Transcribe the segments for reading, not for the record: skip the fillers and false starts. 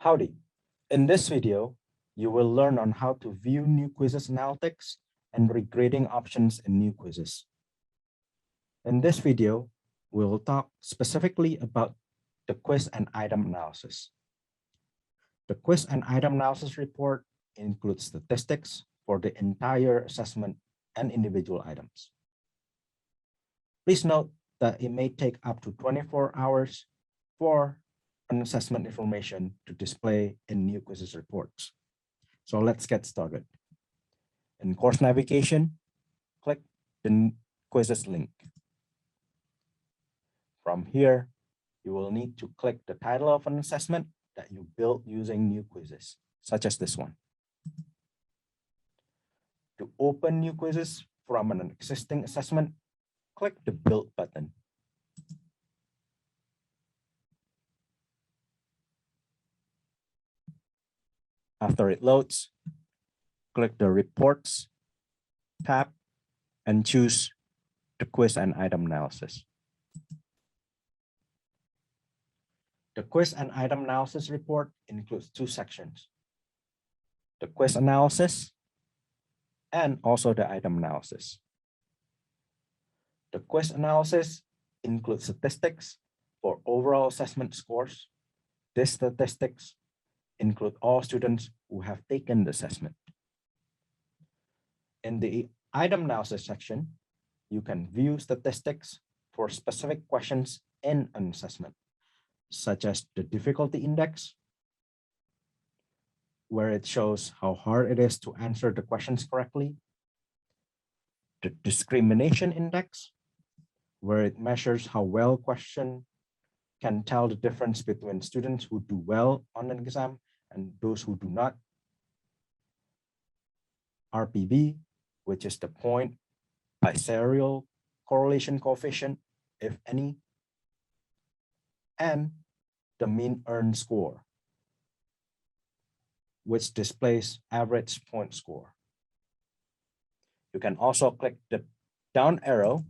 Howdy. In this video, you will learn on how to view new quizzes analytics and regrading options in new quizzes. In this video, we will talk specifically about the quiz and item analysis. The quiz and item analysis report includes statistics for the entire assessment and individual items. Please note that it may take up to 24 hours for an assessment information to display in new quizzes reports. So let's get started. In course navigation, click the quizzes link. From here, you will need to click the title of an assessment that you built using new quizzes, such as this one. To open new quizzes from an existing assessment, click the Build button. After it loads, click the Reports tab and choose the quiz and item analysis. The quiz and item analysis report includes two sections: the quiz analysis and also the item analysis. The quiz analysis includes statistics for overall assessment scores. These statistics include all students who have taken the assessment. In the item analysis section, you can view statistics for specific questions in an assessment, such as the difficulty index, where it shows how hard it is to answer the questions correctly, the discrimination index, where it measures how well question can tell the difference between students who do well on an exam and those who do not. RPB, which is the point biserial correlation coefficient, if any, and the mean earned score, which displays average point score. You can also click the down arrow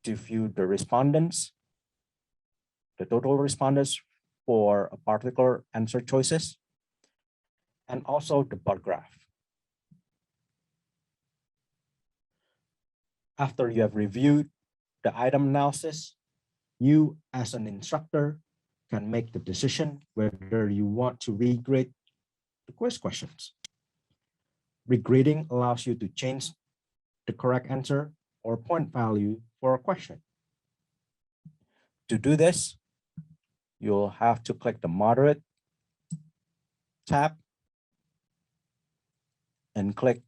to view the respondents, the total respondents for a particular answer choices, and also the bar graph. After you have reviewed the item analysis, you as an instructor can make the decision whether you want to regrade the quiz questions. Regrading allows you to change the correct answer or point value for a question. To do this, you'll have to click the Moderate tab and click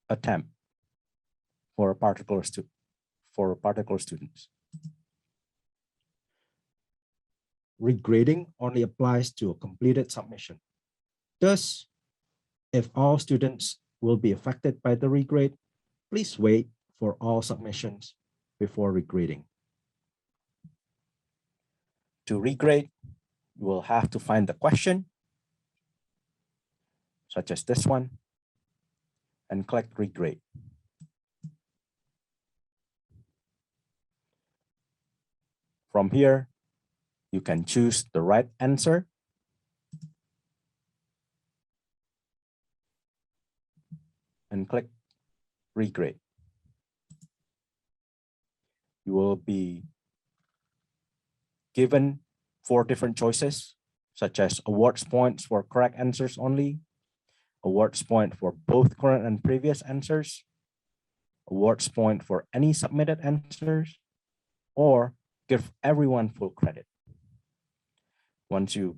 Attempt for a particular students. Regrading only applies to a completed submission. Thus, if all students will be affected by the regrade, please wait for all submissions before regrading. To regrade, you will have to find the question, such as this one, and click Regrade. From here, you can choose the right answer and click Regrade. You will be given 4 different choices, such as awards points for correct answers only, awards point for both current and previous answers, awards point for any submitted answers, or give everyone full credit. Once you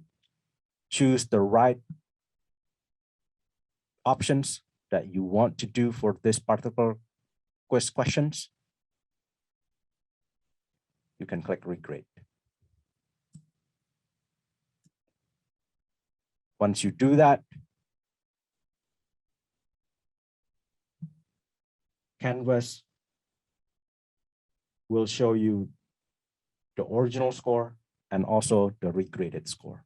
choose the right options that you want to do for this particular quiz questions, you can click Regrade. Once you do that, Canvas will show you the original score and also the regraded score.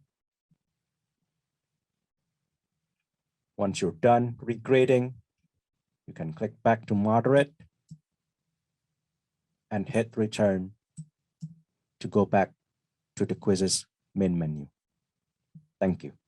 Once you're done regrading, you can click back to Moderate and hit Return to go back to the quizzes main menu. Thank you.